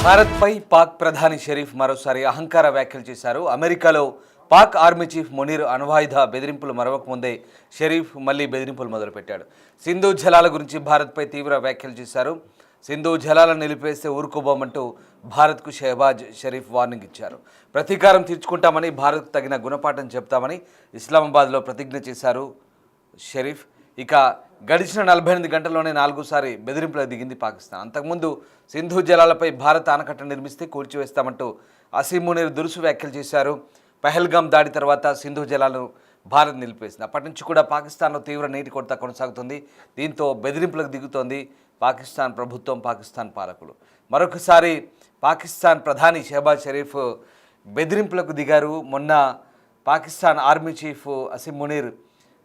భారత్పై పాక్ ప్రధాని షరీఫ్ మరోసారి అహంకార వ్యాఖ్యలు చేశారు. అమెరికాలో పాక్ ఆర్మీ చీఫ్ మునీర్ అణ్వాయుధ బెదిరింపులు మరవక ముందే షరీఫ్ మళ్లీ బెదిరింపులు మొదలుపెట్టాడు. సింధు జలాల గురించి భారత్పై తీవ్ర వ్యాఖ్యలు చేశారు. సింధు జలాలను నిలిపేస్తే ఊరుకోబోమంటూ భారత్కు షెహబాజ్ షరీఫ్ వార్నింగ్ ఇచ్చారు. ప్రతీకారం తీర్చుకుంటామని, భారత్కు తగిన గుణపాఠం చెప్తామని ఇస్లామాబాద్లో ప్రతిజ్ఞ చేశారు షరీఫ్. ఇక గడిచిన 48 గంటల్లోనే 4సారి బెదిరింపులకు దిగింది పాకిస్తాన్. అంతకుముందు సింధు జలాలపై భారత్ ఆనకట్ట నిర్మిస్తే కూల్చివేస్తామంటూ అసీం మునీర్ దురుసు వ్యాఖ్యలు చేశారు. పహల్గామ్ దాడి తర్వాత సింధు జలాలను భారత్ నిలిపేసింది. అప్పటి నుంచి కూడా పాకిస్తాన్లో తీవ్ర నీటి కొరత కొనసాగుతుంది. దీంతో బెదిరింపులకు దిగుతోంది పాకిస్తాన్ ప్రభుత్వం, పాకిస్తాన్ పాలకులు. మరొకసారి పాకిస్తాన్ ప్రధాని షెహబాజ్ షరీఫ్ బెదిరింపులకు దిగారు. మొన్న పాకిస్తాన్ ఆర్మీ చీఫ్ అసీం మునీర్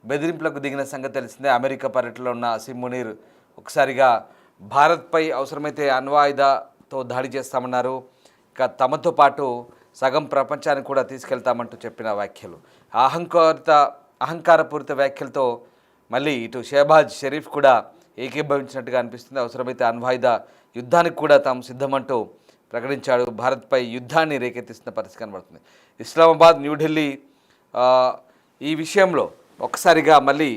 బెదిరింపులకు దిగిన సంగతి తెలిసిందే. అమెరికా పర్యటనలో ఉన్న అసీం మునీర్ ఒకసారిగా భారత్పై అవసరమైతే అణ్వాయుధతో దాడి చేస్తామన్నారు. ఇక తమతో పాటు సగం ప్రపంచాన్ని కూడా తీసుకెళ్తామంటూ చెప్పిన వ్యాఖ్యలు, అహంకారపూరిత వ్యాఖ్యలతో మళ్ళీ ఇటు షెహబాజ్ షరీఫ్ కూడా ఏకీభవించినట్టుగా అనిపిస్తుంది. అవసరమైతే అణ్వాయుధ యుద్ధానికి కూడా తాము సిద్ధమంటూ ప్రకటించాడు. భారత్పై యుద్ధాన్ని రేకెత్తిస్తున్న పరిస్థితి కనబడుతుంది. ఇస్లామాబాద్, న్యూఢిల్లీ ఈ విషయంలో ఒకసారిగా మళ్ళీ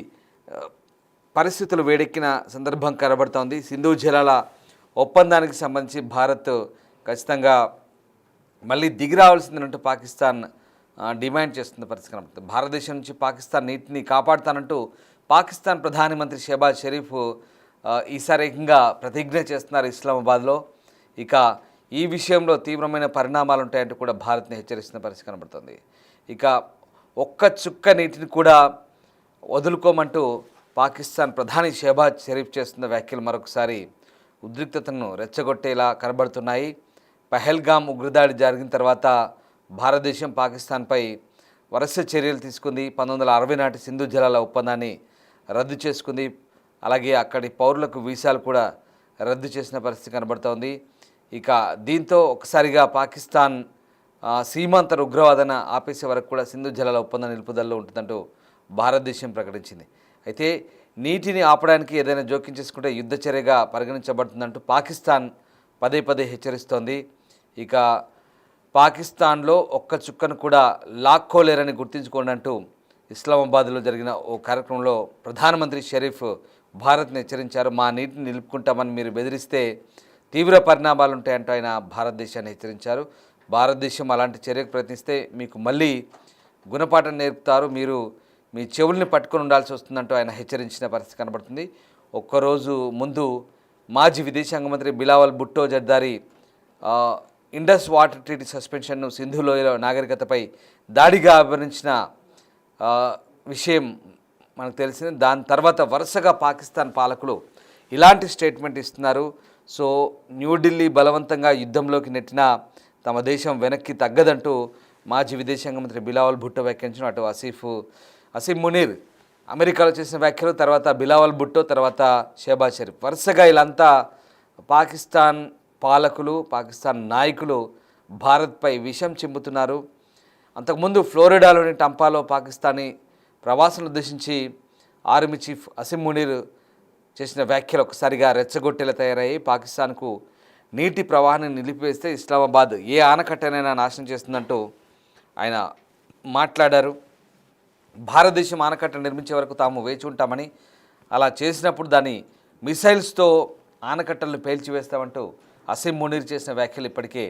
పరిస్థితులు వేడెక్కిన సందర్భం కనబడుతోంది. సింధు జలాల ఒప్పందానికి సంబంధించి భారత్ ఖచ్చితంగా మళ్ళీ దిగి రావాల్సిందంటూ పాకిస్తాన్ డిమాండ్ చేస్తున్న పరిస్థితి కనబడుతుంది. భారతదేశం నుంచి పాకిస్తాన్ నీటిని కాపాడుతానంటూ పాకిస్తాన్ ప్రధానమంత్రి షెహబాజ్ షరీఫ్ ఈసారి ఏకంగా ప్రతిజ్ఞ చేస్తున్నారు ఇస్లామాబాద్లో. ఇక ఈ విషయంలో తీవ్రమైన పరిణామాలు ఉంటాయంటూ కూడా భారత్ని హెచ్చరిస్తున్న పరిస్థితి కనబడుతుంది. ఇక ఒక్క చుక్క నీటిని కూడా వదులుకోమంటూ పాకిస్తాన్ ప్రధాని షెహబాజ్ షరీఫ్ చేస్తున్న వ్యాఖ్యలు మరొకసారి ఉద్రిక్తతను రెచ్చగొట్టేలా కనబడుతున్నాయి. పహల్గామ్ ఉగ్రదాడి జరిగిన తర్వాత భారతదేశం పాకిస్తాన్పై వరుస చర్యలు తీసుకుంది. 1960 నాటి సింధు జలాల ఒప్పందాన్ని రద్దు చేసుకుంది. అలాగే అక్కడి పౌరులకు వీసాలు కూడా రద్దు చేసిన పరిస్థితి కనబడుతోంది. ఇక దీంతో ఒకసారిగా పాకిస్తాన్ సీమాంతర ఉగ్రవాదన ఆపేసే వరకు కూడా సింధు జలాల ఒప్పందం నిలుపుదలలో ఉంటుందంటూ భారతదేశం ప్రకటించింది. అయితే నీటిని ఆపడానికి ఏదైనా జోక్యం చేసుకుంటే యుద్ధ చర్యగా పరిగణించబడుతుందంటూ పాకిస్తాన్ పదే పదే హెచ్చరిస్తోంది. ఇక పాకిస్తాన్లో ఒక్క చుక్కను కూడా లాక్కోలేరని గుర్తించుకోండి అంటూ ఇస్లామాబాద్లో జరిగిన ఓ కార్యక్రమంలో ప్రధానమంత్రి షరీఫ్ భారత్ని హెచ్చరించారు. మా నీటిని నిలుపుకుంటామని మీరు బెదిరిస్తే తీవ్ర పరిణామాలు ఉంటాయంటూ ఆయన భారతదేశాన్ని హెచ్చరించారు. భారతదేశం అలాంటి చర్యకు ప్రయత్నిస్తే మీకు మళ్ళీ గుణపాఠం నేర్పుతారు, మీరు మీ చెవుల్ని పట్టుకొని ఉండాల్సి వస్తుందంటూ ఆయన హెచ్చరించిన పరిస్థితి కనబడుతుంది. ఒక్కరోజు ముందు మాజీ విదేశాంగ మంత్రి Bilawal Bhutto Zardari Indus water treaty సస్పెన్షన్ను సింధు లోయ నాగరికతపై దాడిగా అభివర్ణించిన విషయం మనకు తెలిసింది. దాని తర్వాత వరుసగా పాకిస్తాన్ పాలకులు ఇలాంటి స్టేట్మెంట్ ఇస్తున్నారు. సో న్యూఢిల్లీ బలవంతంగా యుద్ధంలోకి నెట్టిన తమ దేశం వెనక్కి తగ్గదంటూ మాజీ విదేశాంగ మంత్రి బిలావల్ భుట్టో వ్యాఖ్యానించిన అటు అసీం మునీర్ అమెరికాలో చేసిన వ్యాఖ్యలు, తర్వాత బిలావల్ భుట్టో, తర్వాత షెహబాజ్ షరీఫ్, వరుసగా వీళ్ళంతా పాకిస్తాన్ పాలకులు, పాకిస్తాన్ నాయకులు భారత్పై విషం చిమ్ముతున్నారు. అంతకుముందు ఫ్లోరిడాలోని టంపాలో పాకిస్తానీ ప్రవాసులను ఉద్దేశించి ఆర్మీ చీఫ్ అసీం మునీర్ చేసిన వ్యాఖ్యలు ఒకసారిగా రెచ్చగొట్టేలా తయారయ్యాయి. పాకిస్తాన్కు నీటి ప్రవాహాన్ని నిలిపివేస్తే ఇస్లామాబాద్ ఏ ఆనకట్టనైనా నాశనం చేస్తుందంటూ ఆయన మాట్లాడారు. భారతదేశం ఆనకట్ట నిర్మించే వరకు తాము వేచి ఉంటామని, అలా చేసినప్పుడు దాన్ని మిసైల్స్తో ఆనకట్టలను పేల్చివేస్తామంటూ అసీం మునీర్ చేసిన వ్యాఖ్యలు ఇప్పటికే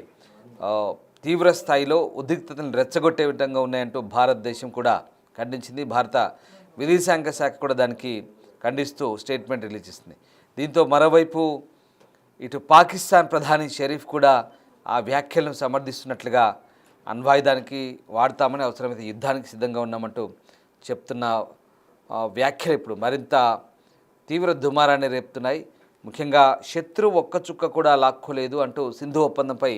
తీవ్ర స్థాయిలో ఉద్రిక్తతను రెచ్చగొట్టే విధంగా ఉన్నాయంటూ భారతదేశం కూడా ఖండించింది. భారత విదేశాంగ శాఖ కూడా దానికి ఖండిస్తూ స్టేట్మెంట్ రిలీజ్ చేసింది. దీంతో మరోవైపు ఇటు పాకిస్తాన్ ప్రధాని షరీఫ్ కూడా ఆ వ్యాఖ్యలను సమర్థిస్తున్నట్లుగా అణ్వాయుధానికి వాడతామని, అవసరమైతే యుద్ధానికి సిద్ధంగా ఉన్నామంటూ చెప్తున్న వ్యాఖ్యలు ఇప్పుడు మరింత తీవ్ర దుమారాన్ని రేపుతున్నాయి. ముఖ్యంగా శత్రువు ఒక్క చుక్క కూడా లాక్కోలేదు అంటూ సింధు ఒప్పందంపై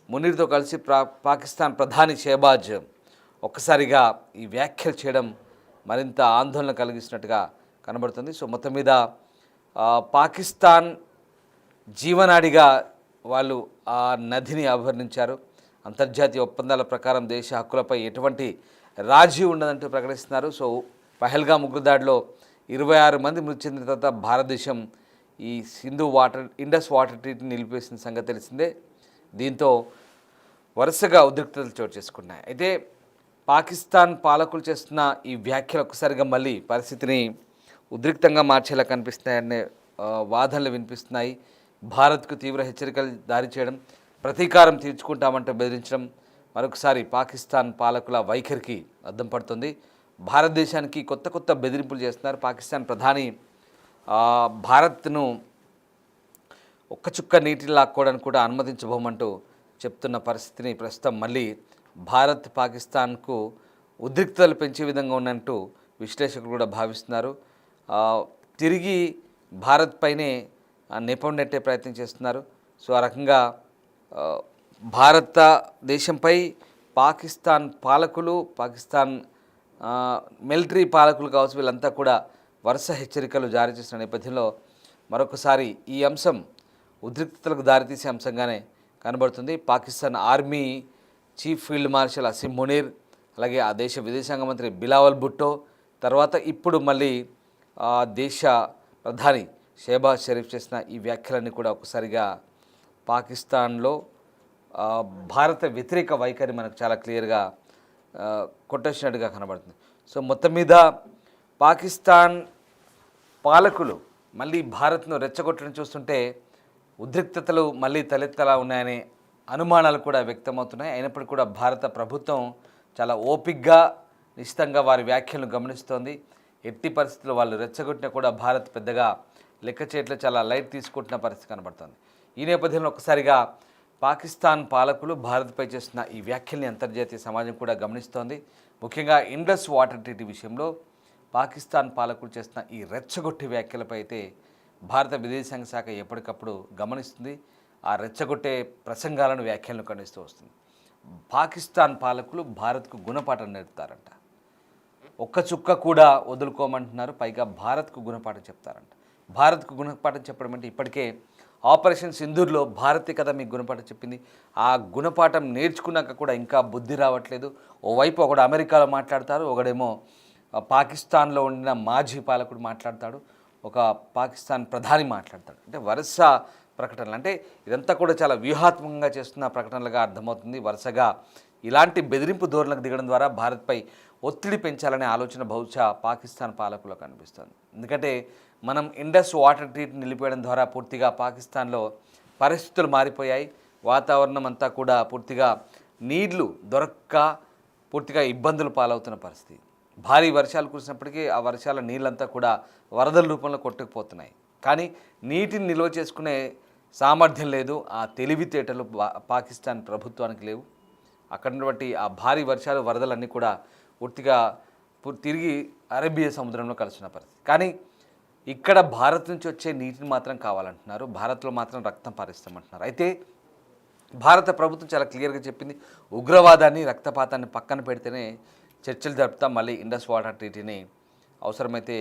మునీర్తో కలిసి పాకిస్తాన్ ప్రధాని షెహబాజ్ ఒక్కసారిగా ఈ వ్యాఖ్యలు చేయడం మరింత ఆందోళన కలిగిస్తున్నట్టుగా కనబడుతుంది. సో మొత్తం మీద పాకిస్తాన్ జీవనాడిగా వాళ్ళు ఆ నదిని అభివర్ణించారు. అంతర్జాతీయ ఒప్పందాల ప్రకారం దేశ హక్కులపై ఎటువంటి రాజీ ఉండదంటూ ప్రకటిస్తున్నారు. సో పహల్గామ్ ఉగ్రదాడిలో 26 మంది మృతి చెందిన తర్వాత భారతదేశం ఈ ఇండస్ వాటర్ ట్రీటీని నిలిపేసిన సంగతి తెలిసిందే. దీంతో వరుసగా ఉద్రిక్తతలు చోటు చేసుకున్నాయి. అయితే పాకిస్తాన్ పాలకులు చేస్తున్న ఈ వ్యాఖ్యలు ఒక్కసారిగా మళ్ళీ పరిస్థితిని ఉద్రిక్తంగా మార్చేలా కనిపిస్తున్నాయనే వాదనలు వినిపిస్తున్నాయి. భారత్కు తీవ్ర హెచ్చరికలు జారీ చేయడం, ప్రతీకారం తీర్చుకుంటామంటూ బెదిరించడం మరొకసారి పాకిస్తాన్ పాలకుల వైఖరికి అద్దం పడుతుంది. భారతదేశానికి కొత్త కొత్త బెదిరింపులు చేస్తున్నారు. పాకిస్తాన్ ప్రధాని భారత్ను ఒక్క చుక్క నీటిని లాక్కోవడానికి కూడా అనుమతించబోమంటూ చెప్తున్న పరిస్థితిని ప్రస్తుతం మళ్ళీ భారత్ పాకిస్తాన్కు ఉద్రిక్తతలు పెంచే విధంగా ఉన్నట్టు విశ్లేషకులు కూడా భావిస్తున్నారు. తిరిగి భారత్ పైనే నెపం నెట్టే ప్రయత్నం చేస్తున్నారు. సో ఆ రకంగా భారతదేశంపై పాకిస్తాన్ పాలకులు, పాకిస్తాన్ మిలిటరీ పాలకులు కావచ్చు, వీళ్ళంతా కూడా వరుస హెచ్చరికలు జారీ చేసిన నేపథ్యంలో మరొకసారి ఈ అంశం ఉద్రిక్తతలకు దారితీసే అంశంగానే కనబడుతుంది. Pakistan army chief field marshal Asim Munir, అలాగే ఆ దేశ విదేశాంగ మంత్రి బిలావల్ భుట్టో, తర్వాత ఇప్పుడు మళ్ళీ దేశ ప్రధాని షెహబాజ్ షరీఫ్ చేసిన ఈ వ్యాఖ్యలన్నీ కూడా ఒకసారిగా పాకిస్తాన్లో భారత వ్యతిరేక వైఖరి మనకు చాలా క్లియర్గా కొట్టేసినట్టుగా కనబడుతుంది. సో మొత్తం మీద పాకిస్తాన్ పాలకులు మళ్ళీ భారత్ను రెచ్చగొట్టడం చూస్తుంటే ఉద్రిక్తతలు మళ్ళీ తలెత్తలా ఉన్నాయనే అనుమానాలు కూడా వ్యక్తమవుతున్నాయి. అయినప్పటికీ కూడా భారత ప్రభుత్వం చాలా ఓపిక్గా నిశ్చితంగా వారి వ్యాఖ్యలను గమనిస్తోంది. ఎట్టి పరిస్థితుల్లో వాళ్ళు రెచ్చగొట్టినా కూడా భారత్ పెద్దగా లెక్క చేయట్లో చాలా లైట్ తీసుకుంటున్న పరిస్థితి కనబడుతుంది. ఈ నేపథ్యంలో ఒకసారిగా పాకిస్తాన్ పాలకులు భారత్పై చేస్తున్న ఈ వ్యాఖ్యల్ని అంతర్జాతీయ సమాజం కూడా గమనిస్తోంది. ముఖ్యంగా ఇండస్ వాటర్ ట్రీటీ విషయంలో పాకిస్తాన్ పాలకులు చేస్తున్న ఈ రెచ్చగొట్టి వ్యాఖ్యలపై అయితే భారత విదేశాంగ శాఖ ఎప్పటికప్పుడు గమనిస్తుంది. ఆ రెచ్చగొట్టే ప్రసంగాలను, వ్యాఖ్యలను ఖండిస్తూ వస్తుంది. పాకిస్తాన్ పాలకులు భారత్కు గుణపాఠం నేర్పుతారంట. ఒక్క చుక్క కూడా వదులుకోమంటున్నారు. పైగా భారత్కు గుణపాఠం చెప్తారంట. భారత్కు గుణపాఠం చెప్పడం అంటే ఇప్పటికే ఆపరేషన్ సింధూర్లో భారతే కదా మీకు గుణపాఠం చెప్పింది. ఆ గుణపాఠం నేర్చుకున్నాక కూడా ఇంకా బుద్ధి రావట్లేదు. ఓవైపు ఒకడు అమెరికాలో మాట్లాడతారు, ఒకడేమో పాకిస్తాన్లో ఉండిన మాజీ పాలకుడు మాట్లాడతాడు, ఒక పాకిస్తాన్ ప్రధాని మాట్లాడతాడు. అంటే వరుస ప్రకటనలు, అంటే ఇదంతా కూడా చాలా వ్యూహాత్మకంగా చేస్తున్న ప్రకటనలుగా అర్థమవుతుంది. వరుసగా ఇలాంటి బెదిరింపు ధోరణులకు దిగడం ద్వారా భారత్పై ఒత్తిడి పెంచాలనే ఆలోచన బహుశా పాకిస్తాన్ పాలకులకు అనిపిస్తుంది. ఎందుకంటే మనం ఇండస్ వాటర్ ట్రీట్ని నిలిపేయడం ద్వారా పూర్తిగా పాకిస్తాన్లో పరిస్థితులు మారిపోయాయి. వాతావరణం అంతా కూడా పూర్తిగా నీళ్లు దొరక్క పూర్తిగా ఇబ్బందులు పాలవుతున్న పరిస్థితి. భారీ వర్షాలు కురిసినప్పటికీ ఆ వర్షాల నీళ్ళంతా కూడా వరదల రూపంలో కొట్టుకుపోతున్నాయి. కానీ నీటిని నిల్వ చేసుకునే సామర్థ్యం లేదు, ఆ తెలివితేటలు పాకిస్తాన్ ప్రభుత్వానికి లేవు. అక్కడ ఉన్నటువంటి ఆ భారీ వర్షాలు, వరదలన్నీ కూడా పూర్తిగా తిరిగి అరేబియా సముద్రంలో కలిసిన పరిస్థితి. కానీ ఇక్కడ భారత్ నుంచి వచ్చే నీటిని మాత్రం కావాలంటున్నారు. భారత్లో మాత్రం రక్తం పారిస్తామంటున్నారు. అయితే భారత ప్రభుత్వం చాలా క్లియర్గా చెప్పింది, ఉగ్రవాదాన్ని, రక్తపాతాన్ని పక్కన పెడితేనే చర్చలు జరుపుతాం, మళ్ళీ ఇండస్ వాటర్ ట్రీటీని అవసరమైతే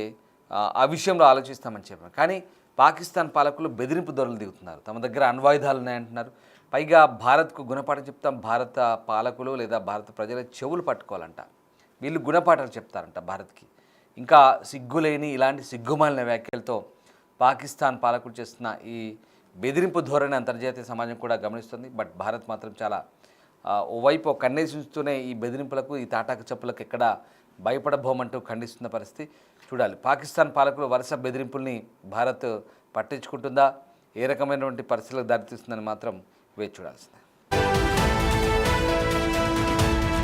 ఆ విషయంలో ఆలోచిస్తామని చెప్పారు. కానీ పాకిస్తాన్ పాలకులు బెదిరింపు ధోరణులు దిగుతున్నారు. తమ దగ్గర అణ్వాయుధాలు ఉన్నాయంటున్నారు. పైగా భారత్కు గుణపాఠం చెప్తాం, భారత పాలకులు లేదా భారత ప్రజల చెవులు పట్టుకోవాలంట. వీళ్ళు గుణపాఠాలు చెప్తారంట భారత్కి. ఇంకా సిగ్గులేని ఇలాంటి సిగ్గుమాలిన వ్యాఖ్యలతో పాకిస్తాన్ పాలకులు చేస్తున్న ఈ బెదిరింపు ధోరణి అంతర్జాతీయ సమాజం కూడా గమనిస్తుంది. బట్ భారత్ మాత్రం చాలా ఓవైపు కన్నేసి ఉంచుతూనే ఈ బెదిరింపులకు, ఈ తాటాకు చెప్పులకు ఎక్కడ భయపడబోమంటూ ఖండిస్తున్న పరిస్థితి చూడాలి. పాకిస్తాన్ పాలకులు వరుస బెదిరింపుల్ని భారత్ పట్టించుకుంటుందా, ఏ రకమైనటువంటి పరిస్థితులకు దారితీస్తుందని మాత్రం వేచి చూడాల్సిందే.